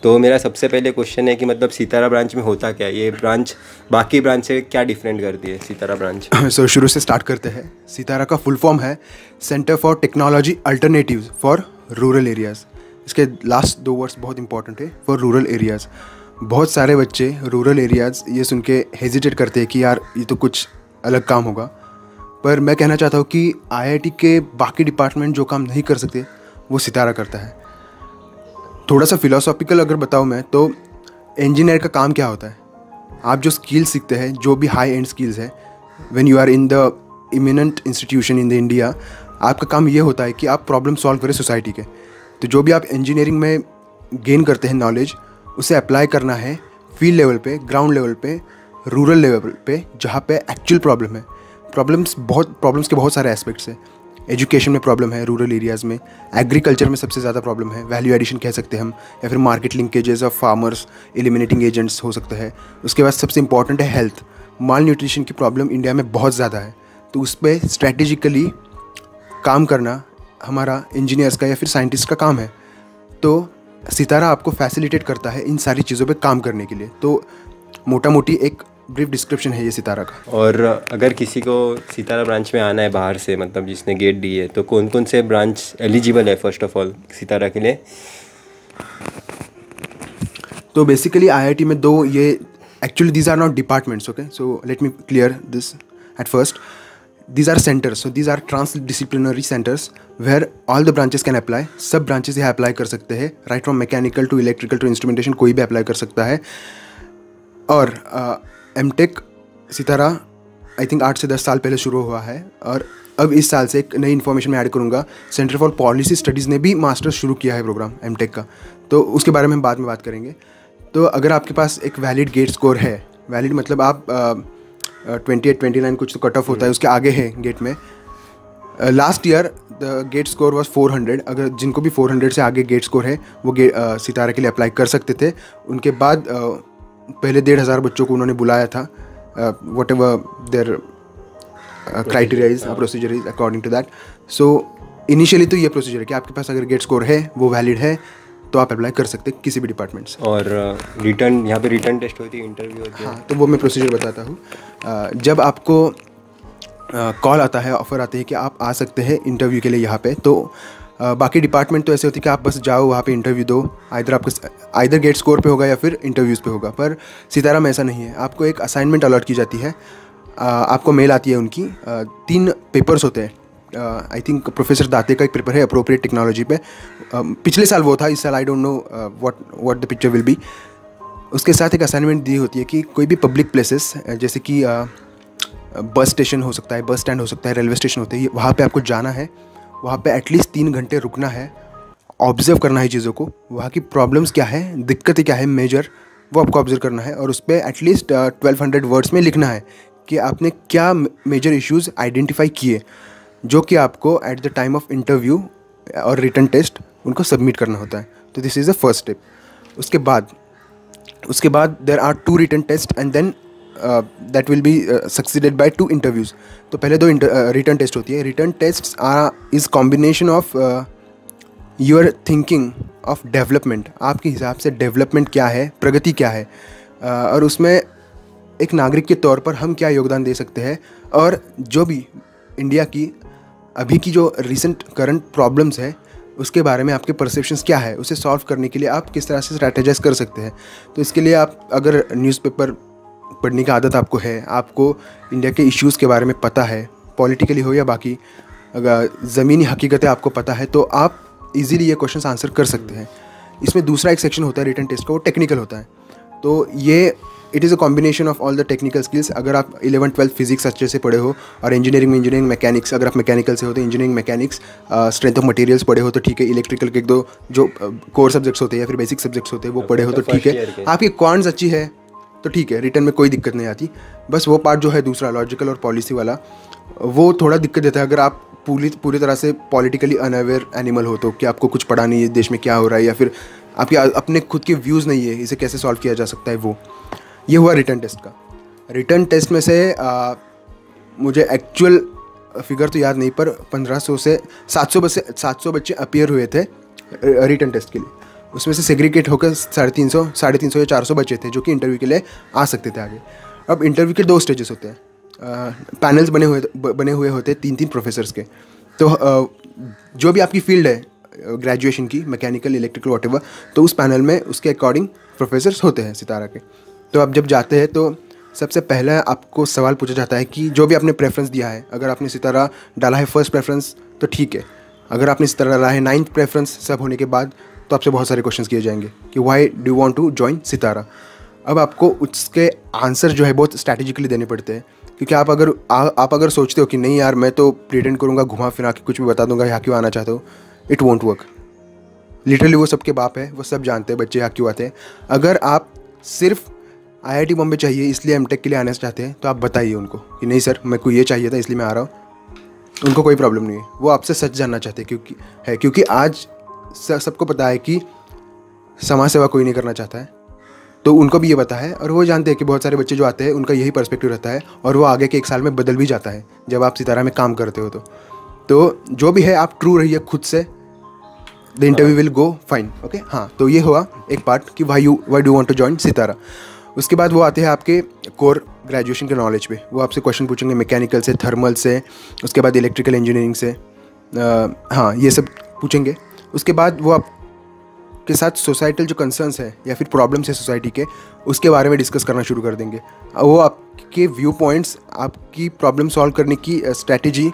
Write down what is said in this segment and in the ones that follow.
तो मेरा सबसे पहले क्वेश्चन है कि मतलब सितारा ब्रांच में होता क्या है, ये ब्रांच बाकी ब्रांच से क्या डिफरेंट करती है सितारा ब्रांच? सो शुरू से स्टार्ट करते हैं। सितारा का फुल फॉर्म है centre for technology alternatives for rural areas. इसके लास्ट 2 वर्ड्स बहुत इंपॉर्टेंट है, फॉर रूरल एरियाज़। बहुत सारे बच्चे रूरल एरियाज़ ये सुन के हेजिटेट करते हैं कि यार ये तो कुछ अलग काम होगा, पर मैं कहना चाहता हूँ कि आईआईटी के बाकी डिपार्टमेंट जो काम नहीं कर सकते वो सितारा करता है। थोड़ा सा फिलोसॉफिकल अगर बताऊँ मैं तो इंजीनियर का काम क्या होता है, आप जो स्किल्स सीखते हैं, जो भी हाई एंड स्किल्स है, when you are in the eminent institution in the India, आपका काम ये होता है कि आप प्रॉब्लम सॉल्व करें सोसाइटी के। तो जो भी आप इंजीनियरिंग में गेन करते हैं नॉलेज, उसे अप्लाई करना है फील्ड लेवल पे, ग्राउंड लेवल पे, रूरल लेवल पे, जहाँ पे एक्चुअल प्रॉब्लम है। प्रॉब्लम्स के बहुत सारे एस्पेक्ट्स हैं। एजुकेशन में प्रॉब्लम है रूरल एरियाज़ में, एग्रीकल्चर में सबसे ज़्यादा प्रॉब्लम है, वैल्यू एडिशन कह सकते हैं हम, या फिर market linkages of farmers, eliminating agents हो सकता है। उसके बाद सबसे इंपॉर्टेंट है हेल्थ। माल न्यूट्रिशन की प्रॉब्लम इंडिया में बहुत ज़्यादा है, तो उस पर स्ट्रैटेजिकली काम करना हमारा इंजीनियर्स का या फिर साइंटिस्ट का काम है। तो सितारा आपको फैसिलिटेट करता है इन सारी चीज़ों पे काम करने के लिए। तो मोटा मोटी एक ब्रीफ डिस्क्रिप्शन है ये सितारा का। और अगर किसी को सितारा ब्रांच में आना है बाहर से, मतलब जिसने गेट दी है, तो कौन कौन से ब्रांच एलिजिबल है फर्स्ट ऑफ ऑल सितारा के लिए? तो बेसिकली आईआईटी में 2 ये actually these are not departments, okay, so let me clear this at first. These are centers, so these are transdisciplinary centers where all the branches can apply. सब branches यहाँ apply कर सकते हैं, right from mechanical to electrical to instrumentation, कोई भी apply कर सकता है। और एमटेक सितारा आई थिंक 8 से 10 साल पहले शुरू हुआ है, और अब इस साल से एक नई इन्फॉर्मेशन मैं ऐड करूँगा, सेंटर फॉर पॉलिसी स्टडीज़ ने भी मास्टर्स शुरू किया है प्रोग्राम एमटेक का, तो उसके बारे में हम बाद में बात करेंगे। तो अगर आपके पास एक वैलिड गेट स्कोर है, वैलिड मतलब आप 28, 29 कुछ तो कट ऑफ होता है, उसके आगे है गेट में। Last year the GATE score was 400। अगर जिनको भी 400 से आगे गेट स्कोर है वो सितारा के लिए अप्लाई कर सकते थे। उनके बाद पहले 1,500 बच्चों को उन्होंने बुलाया था, whatever their criteria is, procedure is according to that. So initially तो ये प्रोसीजर है कि आपके पास अगर गेट स्कोर है, वो वैलिड है, तो आप अप्लाई कर सकते हैं किसी भी डिपार्टमेंट से। और रिटर्न, यहाँ पे रिटर्न टेस्ट होती है, इंटरव्यू होती है। हाँ, तो वो मैं प्रोसीजर बताता हूँ। जब आपको कॉल आता है, ऑफर आते हैं कि आप आ सकते हैं इंटरव्यू के लिए यहाँ पे, तो बाकी डिपार्टमेंट तो ऐसे होती है कि आप बस जाओ वहाँ पे इंटरव्यू दो, आइदर गेट स्कोर पे होगा या फिर इंटरव्यूज़ पे होगा। पर सितारा में ऐसा नहीं है, आपको एक असाइनमेंट अलॉट की जाती है, आपको मेल आती है उनकी। 3 पेपर्स होते हैं। आई थिंक प्रोफेसर दाते का एक पेपर है अप्रोप्रिएट टेक्नोलॉजी पे, पिछले साल वो था, इस साल I don't know what the picture will be. उसके साथ एक असाइनमेंट दी होती है कि कोई भी पब्लिक प्लेसेस, जैसे कि बस स्टेशन हो सकता है, बस स्टैंड हो सकता है, रेलवे स्टेशन होते हैं, वहाँ पे आपको जाना है, वहाँ पे एटलीस्ट 3 घंटे रुकना है, ऑब्जर्व करना है चीज़ों को, वहाँ की प्रॉब्लम्स क्या है, दिक्कतें क्या है मेजर, वो आपको ऑब्जर्व करना है, और उस पर एटलीस्ट 1200 वर्ड्स में लिखना है कि आपने क्या मेजर इश्यूज़ आइडेंटिफाई किए, जो कि आपको at the time of interview और रिटन टेस्ट उनको सबमिट करना होता है। तो this is the first step. उसके बाद there are 2 written test and then that will be succeeded by 2 interviews. तो पहले 2 रिटन टेस्ट होती है। Written test is combination of your thinking of development, आपके हिसाब से डेवलपमेंट क्या है, प्रगति क्या है, और उसमें एक नागरिक के तौर पर हम क्या योगदान दे सकते हैं, और जो भी इंडिया की अभी की जो रिसेंट करंट प्रॉब्लम्स है उसके बारे में आपके परसेप्शंस क्या है, उसे सॉल्व करने के लिए आप किस तरह से स्ट्रैटेजाइज कर सकते हैं। तो इसके लिए आप अगर न्यूज़पेपर पढ़ने की आदत आपको है, आपको इंडिया के इश्यूज़ के बारे में पता है, पॉलिटिकली हो या बाकी, अगर ज़मीनी हकीकतें आपको पता है, तो आप इजीली ये क्वेश्चंस आंसर कर सकते हैं। इसमें दूसरा एक सेक्शन होता है रिटन टेस्ट का, वो टेक्निकल होता है। तो ये it is a combination of all the technical skills. अगर आप 11th 12th फिजिक्स अच्छे से पढ़े हो, और इंजीनियरिंग मैकेनिक्स, अगर आप मैकेनिकल से हो तो engineering mechanics, strength of materials पढ़े हो तो ठीक है, इलेक्ट्रिकल के 1-2 जो कोर सब्जेक्ट्स होते हैं या फिर बेसिक सब्जेक्ट्स होते हैं वो पढ़े हो तो ठीक है, आपकी क्वांट्स अच्छी है तो ठीक है, रिटर्न में कोई दिक्कत नहीं आती। बस वो पार्ट जो है दूसरा लॉजिकल और पॉलिसी वाला, वो थोड़ा दिक्कत देता है अगर आप पूरी तरह से पॉलिटिकली अनअवेयर एनिमल हो, तो कि आपको कुछ पता नहीं है देश में क्या हो रहा है, या फिर आपके अपने खुद के व्यूज़ नहीं है इसे कैसे सॉल्व किया जा सकता है। वो ये हुआ रिटर्न टेस्ट का। रिटर्न टेस्ट में से मुझे एक्चुअल फिगर तो याद नहीं, पर 1500 से 700 बच्चे अपीयर हुए थे रिटर्न टेस्ट के लिए, उसमें से सेग्रीगेट होकर 350 या 400 बचे थे जो कि इंटरव्यू के लिए आ सकते थे आगे। अब इंटरव्यू के 2 स्टेजेस होते हैं, पैनल्स बने हुए होते हैं 3-3 प्रोफेसर्स के। तो जो भी आपकी फील्ड है ग्रेजुएशन की, मैकेनिकल, इलेक्ट्रिकल, व्हाटएवर, तो उस पैनल में उसके अकॉर्डिंग प्रोफेसर्स होते हैं सितारा के। तो आप जब जाते हैं तो सबसे पहला आपको सवाल पूछा जाता है कि जो भी आपने प्रेफरेंस दिया है, अगर आपने सितारा डाला है फर्स्ट प्रेफरेंस तो ठीक है, अगर आपने सितारा डाला है 9th प्रेफरेंस सब होने के बाद तो आपसे बहुत सारे क्वेश्चंस किए जाएंगे कि why do you want to join Sitara. अब आपको उसके आंसर जो है बहुत स्ट्रैटेजिकली देने पड़ते हैं, क्योंकि आप अगर सोचते हो कि नहीं यार मैं तो प्रिटेंड करूँगा, घुमा फिरा के कुछ भी बता दूंगा यहाँ क्यों आना चाहते हो, इट वोंट वर्क। लिटरली वो सबके बाप है, वो सब जानते हैं बच्चे यहाँ क्यों आते हैं। अगर आप सिर्फ IIT बॉम्बे चाहिए इसलिए एमटेक के लिए आना चाहते हैं तो आप बताइए उनको कि नहीं सर मेरे को ये चाहिए था इसलिए मैं आ रहा हूँ। उनको कोई प्रॉब्लम नहीं है, वो आपसे सच जानना चाहते हैं क्योंकि आज सबको पता है कि समाज सेवा कोई नहीं करना चाहता है, तो उनको भी ये पता है और वो जानते हैं कि बहुत सारे बच्चे जो आते हैं उनका यही पर्सपेक्टिव रहता है और वो आगे के 1 साल में बदल भी जाता है जब आप सितारा में काम करते हो। तो जो भी है आप ट्रू रहिए खुद से, the interview will go fine. Okay, हाँ, तो ये हुआ एक पार्ट कि why do want to join Sitara. उसके बाद वो आते हैं आपके कोर ग्रेजुएशन के नॉलेज पे। वो आपसे क्वेश्चन पूछेंगे मैकेनिकल से, थर्मल से, उसके बाद इलेक्ट्रिकल इंजीनियरिंग से, हाँ ये सब पूछेंगे। उसके बाद वो आपके साथ सोसाइटल जो कंसर्न्स है या फिर प्रॉब्लम्स है सोसाइटी के, उसके बारे में डिस्कस करना शुरू कर देंगे। वो आपके व्यू पॉइंट्स, आपकी प्रॉब्लम सॉल्व करने की स्ट्रैटेजी,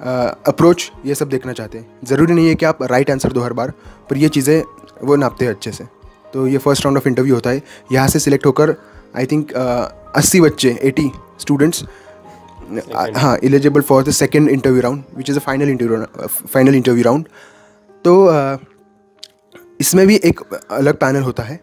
अप्रोच, ये सब देखना चाहते हैं। ज़रूरी नहीं है कि आप राइट आंसर दो हर बार, पर ये चीज़ें वो नापते हैं अच्छे से। तो ये फर्स्ट राउंड ऑफ इंटरव्यू होता है। यहाँ से सिलेक्ट होकर आई थिंक 80 बच्चे, 80 स्टूडेंट्स, हाँ, eligible for the second interview round which is a final interview round. तो इसमें भी एक अलग पैनल होता है।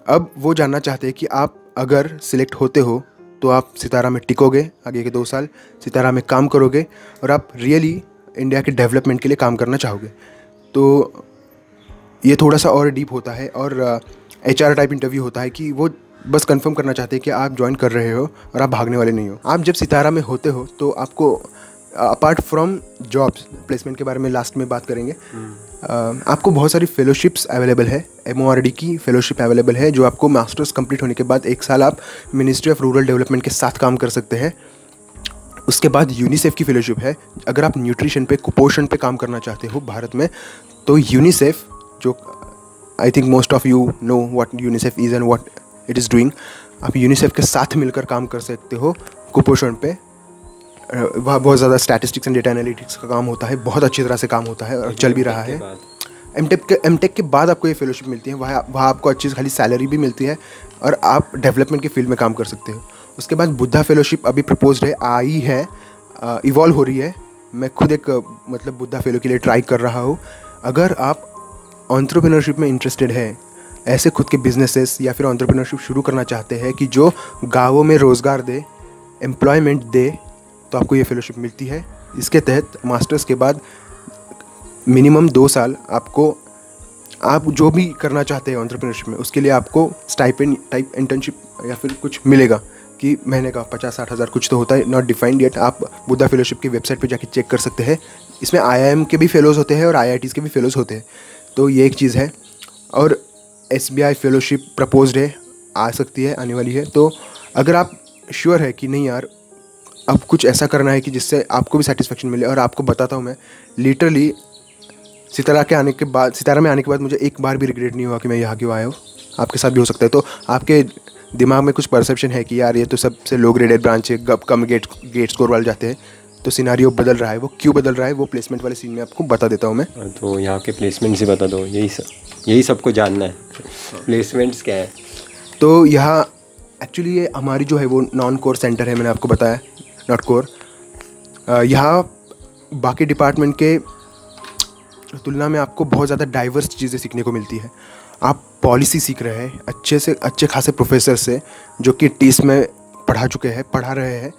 अब वो जानना चाहते हैं कि आप अगर सिलेक्ट होते हो तो आप सितारा में टिकोगे आगे के 2 साल, सितारा में काम करोगे और आप रियली इंडिया के डेवलपमेंट के लिए काम करना चाहोगे। तो ये थोड़ा सा और डीप होता है और HR टाइप इंटरव्यू होता है कि वो बस कंफर्म करना चाहते हैं कि आप ज्वाइन कर रहे हो और आप भागने वाले नहीं हो। आप जब सितारा में होते हो तो आपको अपार्ट फ्रॉम जॉब्स, प्लेसमेंट के बारे में लास्ट में बात करेंगे, आपको बहुत सारी फेलोशिप्स अवेलेबल है। MORD की फेलोशिप अवेलेबल है जो आपको मास्टर्स कंप्लीट होने के बाद 1 साल आप मिनिस्ट्री ऑफ रूरल डेवलपमेंट के साथ काम कर सकते हैं। उसके बाद यूनिसेफ की फेलोशिप है। अगर आप न्यूट्रिशन पे, कुपोषण पे काम करना चाहते हो भारत में, तो यूनिसेफ, जो I think most of you know what UNICEF is and what it is doing, आप यूनिसेफ के साथ मिलकर काम कर सकते हो कुपोषण पे। वहाँ बहुत ज़्यादा स्टैटिस्टिक्स एंड डेटा एनालिटिक्स का काम होता है, बहुत अच्छी तरह से काम होता है और चल भी रहा है। एमटेक के बाद आपको ये फेलोशिप मिलती है, वहाँ आपको अच्छी खाली सैलरी भी मिलती है और आप डेवलपमेंट के फील्ड में काम कर सकते हो। उसके बाद बुद्धा फेलोशिप अभी प्रपोज्ड है, आई है, इवॉल्व हो रही है। मैं खुद एक मतलब बुद्धा फेलो के लिए ट्राई कर रहा हूँ। अगर आप एंटरप्रेन्योरशिप में इंटरेस्टेड है, ऐसे खुद के बिजनेसेस या फिर एंटरप्रेन्योरशिप शुरू करना चाहते हैं कि जो गाँवों में रोज़गार दे, एम्प्लॉयमेंट दे, तो आपको ये फेलोशिप मिलती है। इसके तहत मास्टर्स के बाद मिनिमम 2 साल आपको, आप जो भी करना चाहते हैं एंटरप्रेन्योरशिप में, उसके लिए आपको स्टाइपेंड टाइप इंटर्नशिप या फिर कुछ मिलेगा कि महीने का 50-60 हज़ार कुछ तो होता है, नॉट डिफाइंड येट। आप बुद्धा फेलोशिप की वेबसाइट पे जाके चेक कर सकते हैं। इसमें IIM के भी फेलोज़ होते हैं और IITs के भी फेलोज़ होते हैं, तो ये एक चीज़ है। और SBI फेलोशिप प्रपोज्ड है, आ सकती है, आने वाली है। तो अगर आप श्योर है कि नहीं यार अब कुछ ऐसा करना है कि जिससे आपको भी सेटिस्फेक्शन मिले, और आपको बताता हूँ मैं लिटरली सितारा में आने के बाद मुझे एक बार भी रिग्रेट नहीं हुआ कि मैं यहाँ क्यों आया हूँ। आपके साथ भी हो सकता है। तो आपके दिमाग में कुछ परसेप्शन है कि यार ये तो सबसे लो ग्रेडेड ब्रांच है, कम गेट स्कोर वाले जाते हैं, तो सिनारियो बदल रहा है। वो क्यों बदल रहा है वो प्लेसमेंट वाले सीन में आपको बता देता हूँ मैं। तो यहाँ के प्लेसमेंट्स ही बता दो, यही सबको जानना है, प्लेसमेंट्स क्या है। तो यहाँ एक्चुअली ये हमारी जो है वो नॉन कोर सेंटर है, मैंने आपको बताया, नॉट कोर। यहाँ बाकी डिपार्टमेंट के तुलना में आपको बहुत ज़्यादा डाइवर्स चीज़ें सीखने को मिलती है। आप पॉलिसी सीख रहे हैं अच्छे खासे प्रोफेसर से जो कि टीस में पढ़ा रहे हैं,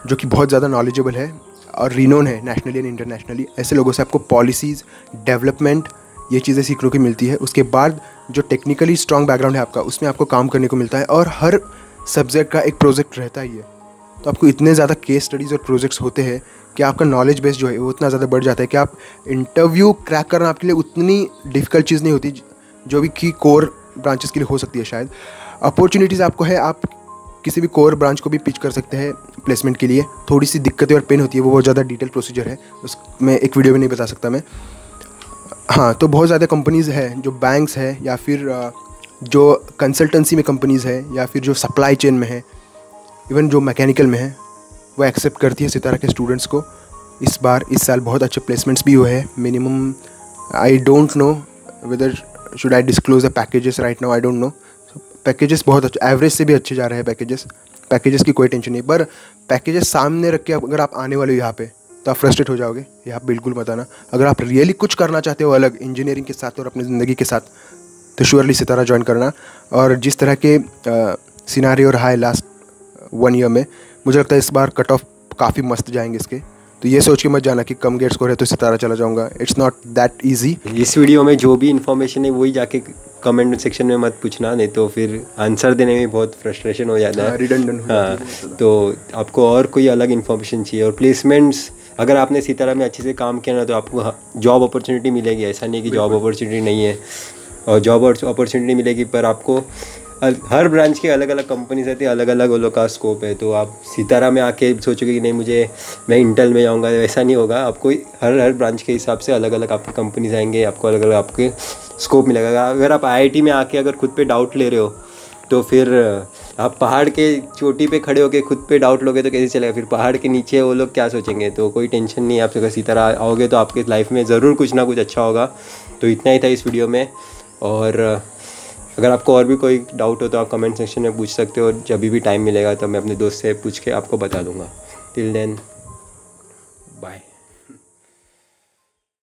जो कि बहुत ज़्यादा नॉलेजेबल है और रिनोन है नेशनली एंड इंटरनेशनली। ऐसे लोगों से आपको पॉलिसीज़, डेवलपमेंट, ये चीज़ें सीखने को मिलती है। उसके बाद जो टेक्निकली स्ट्रॉन्ग बैकग्राउंड है आपका, उसमें आपको काम करने को मिलता है और हर सब्जेक्ट का एक प्रोजेक्ट रहता ही है। तो आपको इतने ज़्यादा केस स्टडीज़ और प्रोजेक्ट्स होते हैं कि आपका नॉलेज बेस जो है वो उतना ज़्यादा बढ़ जाता है कि आप इंटरव्यू क्रैक करना आपके लिए उतनी डिफ़िकल्ट चीज़ नहीं होती जो भी की कोर ब्रांचेस के लिए हो सकती है शायद। अपॉर्चुनिटीज़ आपको है, आप किसी भी कोर ब्रांच को भी पिच कर सकते हैं प्लेसमेंट के लिए। थोड़ी सी दिक्कतें और पेन होती है, वो बहुत ज़्यादा डिटेल प्रोसीजर है, उसमें एक वीडियो में नहीं बता सकता मैं। हाँ, तो बहुत ज़्यादा कंपनीज़ है, जो बैंक्स है या फिर जो कंसल्टेंसी में कंपनीज़ है या फिर जो सप्लाई चेन में है, इवन जो मैकेनिकल में है, वो एक्सेप्ट करती है सितारा के स्टूडेंट्स को। इस साल बहुत अच्छे प्लेसमेंट्स भी हुए हैं। Minimum I don't know whether should I disclose the packages right now, I don't know. Packages बहुत अच्छे, एवरेज से भी अच्छे जा रहे हैं पैकेजेस की कोई टेंशन नहीं। पर पैकेजेस सामने रख के अगर आप आने वाले हो यहाँ पे, तो आप फ्रस्ट्रेट हो जाओगे, ये आप बिल्कुल मत आना। अगर आप रियली कुछ करना चाहते हो अलग इंजीनियरिंग के साथ और अपनी ज़िंदगी के साथ, तो श्योरली सितारा ज्वाइन करना। और जिस तरह के सिनारियो रहा है लास्ट 1 ईयर में, मुझे लगता है इस बार कट ऑफ काफ़ी मस्त जाएंगे इसके। तो ये सोच के मत जाना कि कम गेट स्कोर है तो सितारा चला जाऊंगा, इट्स नॉट दैट ईजी। इस वीडियो में जो भी इन्फॉर्मेशन है वही जाके कमेंट सेक्शन में मत पूछना, नहीं तो फिर आंसर देने में बहुत फ्रस्ट्रेशन हो जाता है, रिडंडेंट। हाँ, तो आपको और कोई अलग इन्फॉर्मेशन चाहिए। और प्लेसमेंट्स अगर आपने सितारा में अच्छे से काम किया ना, तो आपको जॉब अपॉर्चुनिटी मिलेगी। ऐसा नहीं कि जॉब अपॉर्चुनिटी नहीं है, और जॉब अपॉर्चुनिटी मिलेगी, पर आपको हर ब्रांच के अलग अलग कंपनीज रहती है, अलग अलग वो लोग का स्कोप है। तो आप सितारा में आके सोचोगे कि नहीं मैं इंटेल में जाऊँगा, वैसा नहीं होगा। आपको हर ब्रांच के हिसाब से अलग अलग आपके कंपनीज आएंगे, आपको अलग अलग आपके स्कोप मिलेगा। अगर आप IIT में आके अगर खुद पे डाउट ले रहे हो, तो फिर आप पहाड़ के चोटी पे खड़े होकर खुद पे डाउट लोगे तो कैसे चलेगा? फिर पहाड़ के नीचे वो लोग क्या सोचेंगे? तो कोई टेंशन नहीं है, आप अगर सितारा आओगे तो आपके लाइफ में ज़रूर कुछ ना कुछ अच्छा होगा। तो इतना ही था इस वीडियो में, और अगर आपको और भी कोई डाउट हो तो आप कमेंट सेक्शन में पूछ सकते हो। जब भी टाइम मिलेगा तो मैं अपने दोस्त से पूछ के आपको बता दूंगा। Till then, bye.